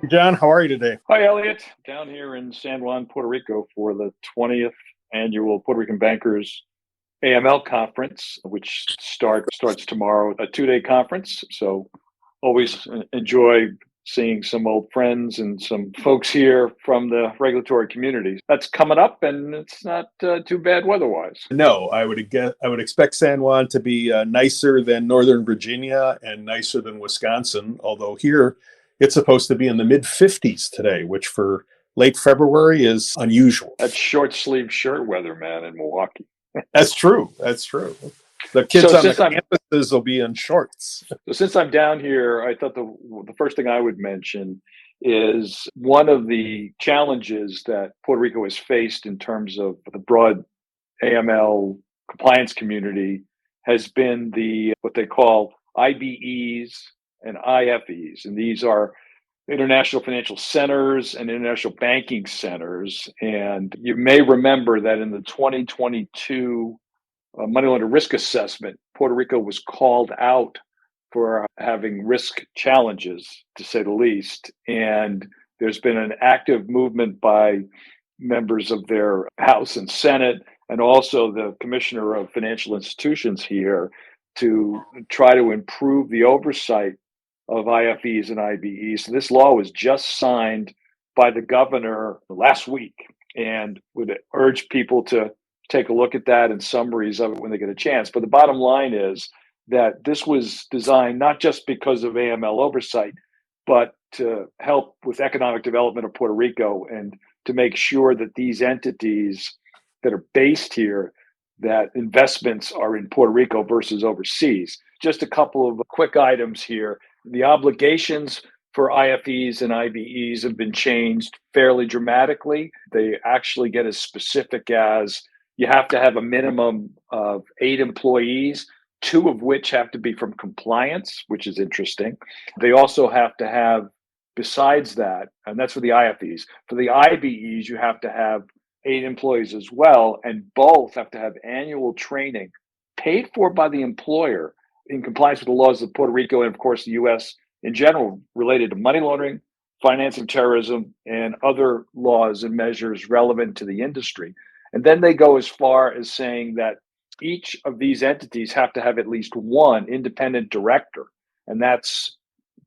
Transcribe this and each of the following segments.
John, how are you today? Hi, Elliot. Down here in San Juan, Puerto Rico for the 20th annual Puerto Rican Bankers AML conference, which starts tomorrow, a 2-day conference. So always enjoy seeing some old friends and some folks here from the regulatory community. That's coming up, and it's not too bad weather-wise. No, I would expect San Juan to be nicer than Northern Virginia and nicer than Wisconsin. Although here it's supposed to be in the mid 50s today, which for late February is unusual. That's short sleeve shirt weather, man, in Milwaukee. That's true. That's true. The kids So on the since I'm campuses will be in shorts. So since I'm down here, I thought the first thing I would mention is one of the challenges that Puerto Rico has faced in terms of the broad AML compliance community has been the what they call IBEs and IFEs, and these are international financial centers and international banking centers. And you may remember that in the 2022 money laundering risk assessment, Puerto Rico was called out for having risk challenges, to say the least. And there's been an active movement by members of their House and Senate, and also the Commissioner of Financial Institutions here, to try to improve the oversight of IFEs and IBEs. So this law was just signed by the governor last week, and would urge people to take a look at that and summaries of it when they get a chance. But the bottom line is that this was designed not just because of AML oversight, but to help with economic development of Puerto Rico and to make sure that these entities that are based here, that investments are in Puerto Rico versus overseas. Just a couple of quick items here. The obligations for IFEs and IBEs have been changed fairly dramatically. They actually get as specific as you have to have a minimum of 8 employees, 2 of which have to be from compliance, which is interesting. They also have to have, besides that, and that's for the IFEs, for the IBEs, you have to have 8 employees as well, and both have to have annual training paid for by the employer in compliance with the laws of Puerto Rico and, of course, the U.S. in general, related to money laundering, financing terrorism, and other laws and measures relevant to the industry. And then they go as far as saying that each of these entities have to have at least one independent director. And that's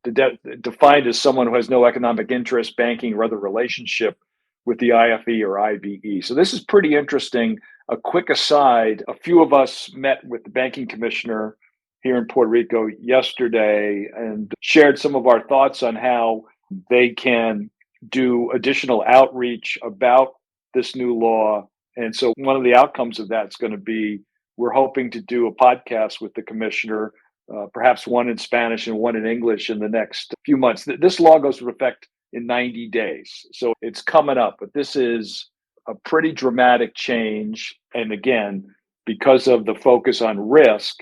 defined as someone who has no economic interest, banking, or other relationship with the IFE or IBE. So this is pretty interesting. A quick aside, a few of us met with the banking commissioner here in Puerto Rico yesterday and shared some of our thoughts on how they can do additional outreach about this new law. And so one of the outcomes of that is going to be, we're hoping to do a podcast with the commissioner, perhaps one in Spanish and one in English in the next few months. This law goes into effect in 90 days. So it's coming up, but this is a pretty dramatic change. And again, because of the focus on risk,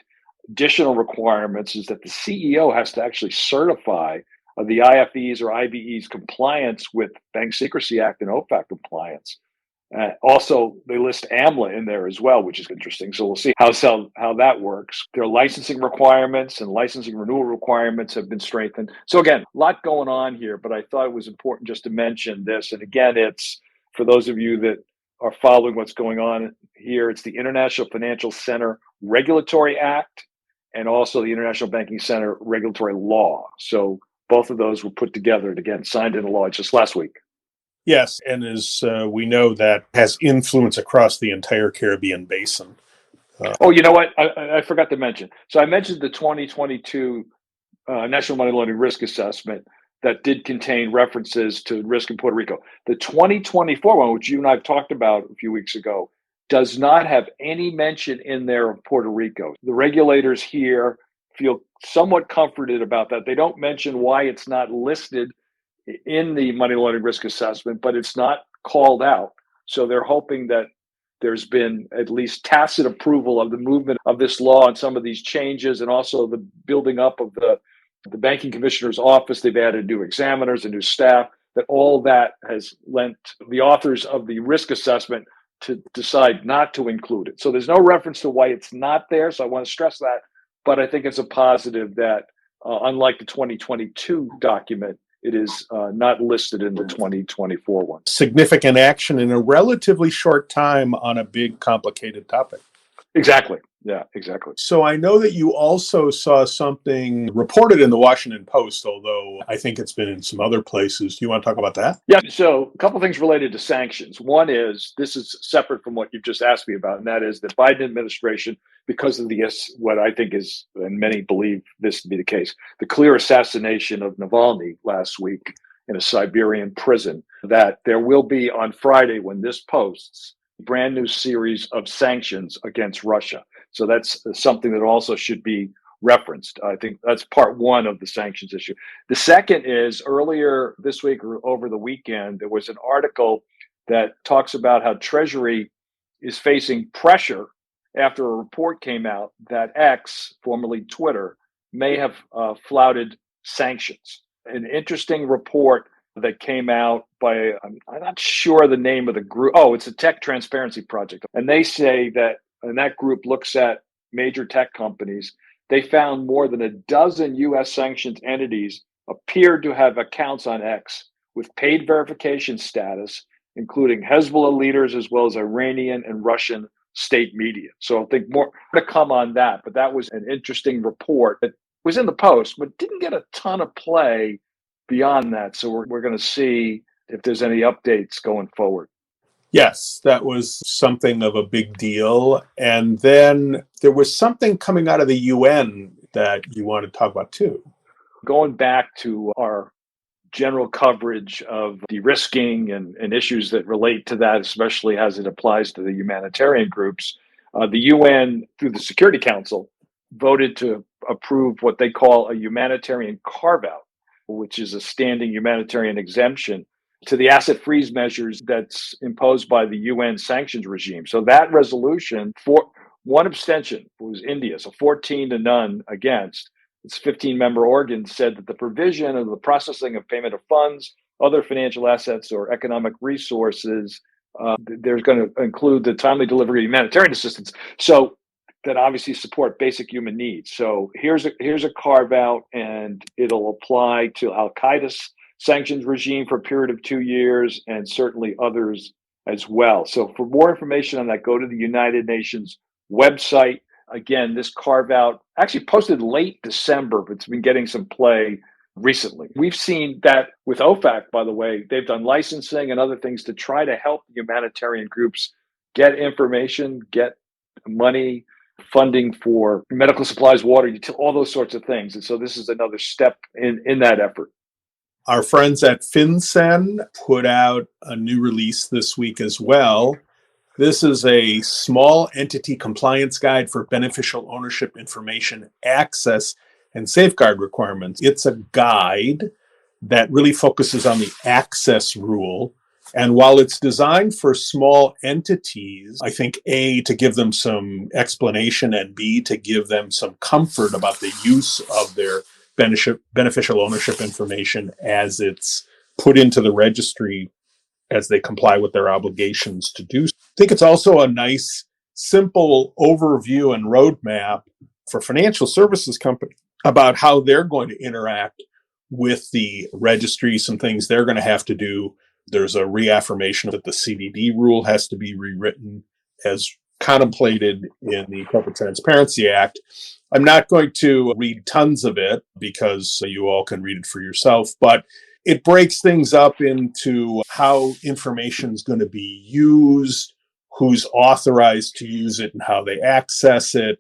additional requirements is that the CEO has to actually certify the IFEs or IBEs compliance with Bank Secrecy Act and OFAC compliance. Also, they list AMLA in there as well, which is interesting. So we'll see how that works. Their licensing requirements and licensing renewal requirements have been strengthened. So again, a lot going on here, but I thought it was important just to mention this. And again, it's for those of you that are following what's going on here, it's the International Financial Center Regulatory Act and also the International Banking Center Regulatory Law. So both of those were put together and again, signed into law just last week. Yes, and as we know, that has influence across the entire Caribbean basin. Oh, you know what? I forgot to mention. So I mentioned the 2022 National Money Laundering Risk Assessment that did contain references to risk in Puerto Rico. The 2024 one, which you and I have talked about a few weeks ago, does not have any mention in there of Puerto Rico. The regulators here feel somewhat comforted about that. They don't mention why it's not listed in the money laundering risk assessment, but it's not called out. So they're hoping that there's been at least tacit approval of the movement of this law and some of these changes, and also the building up of the banking commissioner's office. They've added new examiners and new staff, that all that has lent the authors of the risk assessment to decide not to include it. So there's no reference to why it's not there. So I want to stress that, but I think it's a positive that unlike the 2022 document, It is not listed in the 2024 one. Significant action in a relatively short time on a big, complicated topic. Exactly. Yeah, exactly. So I know that you also saw something reported in the Washington Post, although I think it's been in some other places. Do you want to talk about that? Yeah, so a couple of things related to sanctions. One is, this is separate from what you've just asked me about, and that is the Biden administration, because of what I think is, and many believe this to be the case, the clear assassination of Navalny last week in a Siberian prison, that there will be on Friday, when this posts, a brand new series of sanctions against Russia. So that's something that also should be referenced. I think that's part one of the sanctions issue. The second is, earlier this week or over the weekend, there was an article that talks about how Treasury is facing pressure after a report came out that X, formerly Twitter, may have flouted sanctions. An interesting report that came out by, I'm not sure the name of the group. Oh, it's a Tech Transparency Project. And they say that, and that group looks at major tech companies. They found more than a dozen US sanctions entities appeared to have accounts on X with paid verification status, including Hezbollah leaders as well as Iranian and Russian state media. So I think more to come on that. But that was an interesting report that was in the Post, but didn't get a ton of play beyond that. So we're going to see if there's any updates going forward. Yes, that was something of a big deal. And then there was something coming out of the UN that you want to talk about too. Going back to our general coverage of de-risking and issues that relate to that, especially as it applies to the humanitarian groups, the UN, through the Security Council, voted to approve what they call a humanitarian carve-out, which is a standing humanitarian exemption to the asset freeze measures that's imposed by the UN sanctions regime. So that resolution, for one abstention, was India, so 14-0 against. Its 15-member organ said that the provision of the processing of payment of funds, other financial assets, or economic resources, there's going to include the timely delivery of humanitarian assistance. So that obviously support basic human needs. So here's a carve out, and it'll apply to Al Qaeda's sanctions regime for a period of 2 years, and certainly others as well. So for more information on that, go to the United Nations website. Again, this carve out actually posted late December, but it's been getting some play recently. We've seen that with OFAC, by the way. They've done licensing and other things to try to help humanitarian groups get information, get money, funding for medical supplies, water, all those sorts of things. And so this is another step in that effort. Our friends at FinCEN put out a new release this week as well. This is a small entity compliance guide for beneficial ownership information access and safeguard requirements. It's a guide that really focuses on the access rule. And while it's designed for small entities, I think A, to give them some explanation, and B, to give them some comfort about the use of their beneficial ownership information as it's put into the registry as they comply with their obligations to do. I think it's also a nice, simple overview and roadmap for financial services companies about how they're going to interact with the registry, some things they're going to have to do. There's a reaffirmation that the CDD rule has to be rewritten as contemplated in the Corporate Transparency Act. I'm not going to read tons of it because you all can read it for yourself, but it breaks things up into how information is going to be used, who's authorized to use it, and how they access it.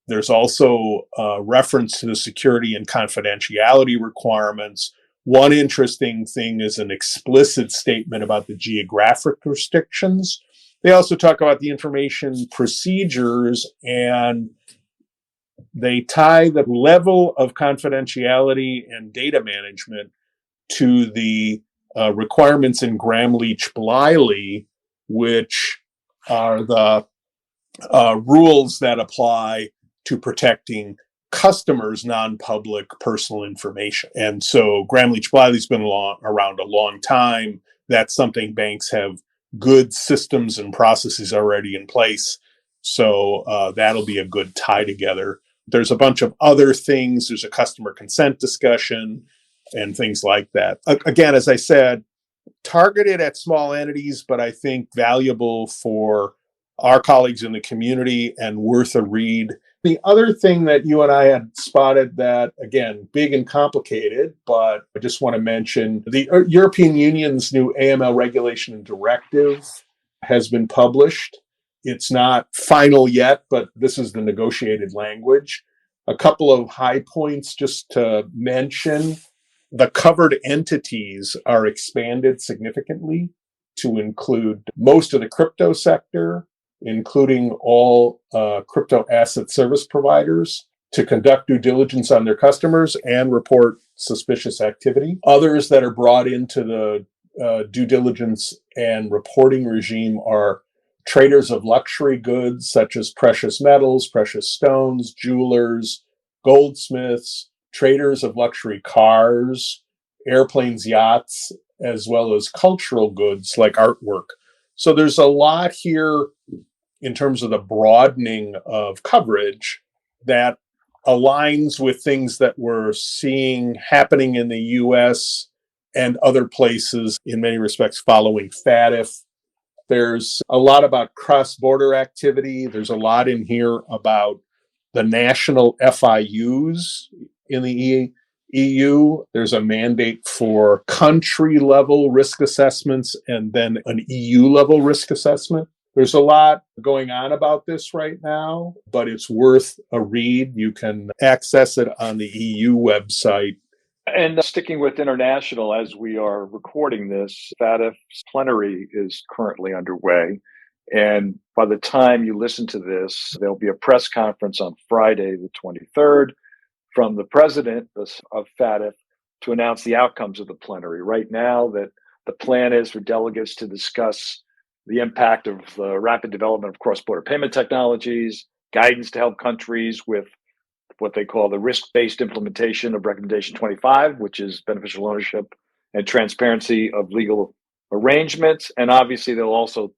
There's also a reference to the security and confidentiality requirements. One interesting thing is an explicit statement about the geographic restrictions. They also talk about the information procedures, and they tie the level of confidentiality and data management to the requirements in Gramm-Leach-Bliley, which are the rules that apply to protecting customers' non-public personal information. And so Gramm-Leach-Bliley's been around a long time. That's something banks have good systems and processes already in place. So that'll be a good tie together. There's a bunch of other things. There's a customer consent discussion. and things like that. Again, as I said, targeted at small entities, but I think valuable for our colleagues in the community and worth a read. The other thing that you and I had spotted that, again, big and complicated, but I just want to mention the European Union's new AML Regulation and Directive has been published. It's not final yet, but this is the negotiated language. A couple of high points just to mention. The covered entities are expanded significantly to include most of the crypto sector, including all crypto asset service providers, to conduct due diligence on their customers and report suspicious activity. Others that are brought into the due diligence and reporting regime are traders of luxury goods such as precious metals, precious stones, jewelers, goldsmiths, traders of luxury cars, airplanes, yachts, as well as cultural goods like artwork. So there's a lot here in terms of the broadening of coverage that aligns with things that we're seeing happening in the US and other places in many respects following FATF. There's a lot about cross-border activity. There's a lot in here about the national FIUs in the EU. There's a mandate for country-level risk assessments and then an EU-level risk assessment. There's a lot going on about this right now, but it's worth a read. You can access it on the EU website. And sticking with international, as we are recording this, FATF's plenary is currently underway. And by the time you listen to this, there'll be a press conference on Friday, the 23rd, from the president of FATF to announce the outcomes of the plenary. Right now, that the plan is for delegates to discuss the impact of the rapid development of cross-border payment technologies, guidance to help countries with what they call the risk-based implementation of Recommendation 25, which is beneficial ownership and transparency of legal arrangements. And obviously, they'll also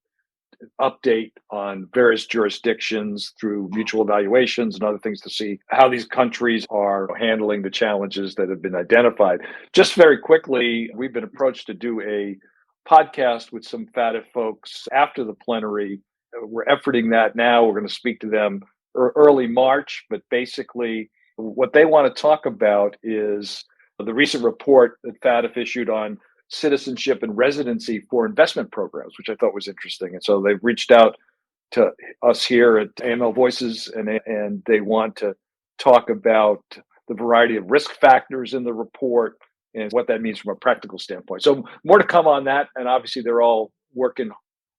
update on various jurisdictions through mutual evaluations and other things to see how these countries are handling the challenges that have been identified. Just very quickly, we've been approached to do a podcast with some FATF folks after the plenary. We're efforting that now. We're going to speak to them early March, but basically what they want to talk about is the recent report that FATF issued on citizenship and residency for investment programs, which I thought was interesting. And so they've reached out to us here at AML Voices, and they want to talk about the variety of risk factors in the report and what that means from a practical standpoint. So more to come on that. And obviously they're all working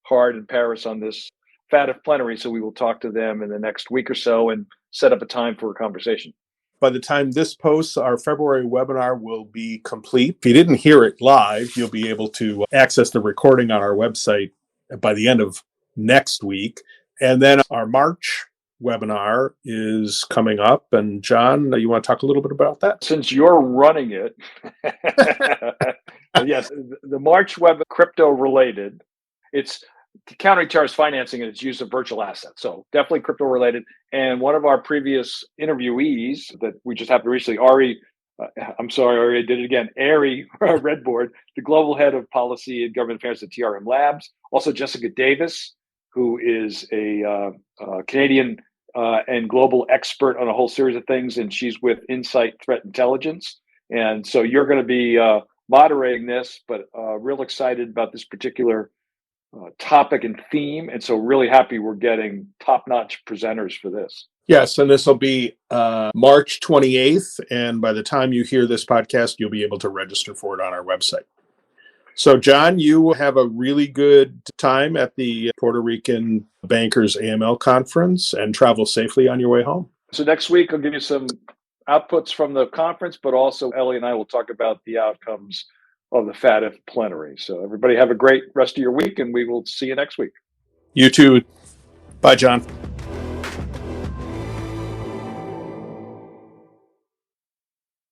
hard in Paris on this FATF plenary. So we will talk to them in the next week or so and set up a time for a conversation. By the time this posts, our February webinar will be complete. If you didn't hear it live, you'll be able to access the recording on our website by the end of next week. And then our March webinar is coming up. And John, you want to talk a little bit about that? Since you're running it, yes, the March web crypto related. It's countering terrorist financing and its use of virtual assets. So definitely crypto related. And one of our previous interviewees that we just happened to recently, Ari I did it again. Ari Redboard, the global head of policy and government affairs at TRM Labs. Also Jessica Davis, who is a Canadian and global expert on a whole series of things. And she's with Insight Threat Intelligence. And so you're going to be moderating this, but real excited about this particular topic and theme. And so really happy we're getting top-notch presenters for this. Yes, and this will be March 28th. And by the time you hear this podcast, you'll be able to register for it on our website. So, John, you have a really good time at the Puerto Rican Bankers AML Conference and travel safely on your way home. So next week, I'll give you some outputs from the conference, but also Elliot and I will talk about the outcomes of the FATF plenary. So everybody have a great rest of your week, and we will see you next week. You too. Bye, John.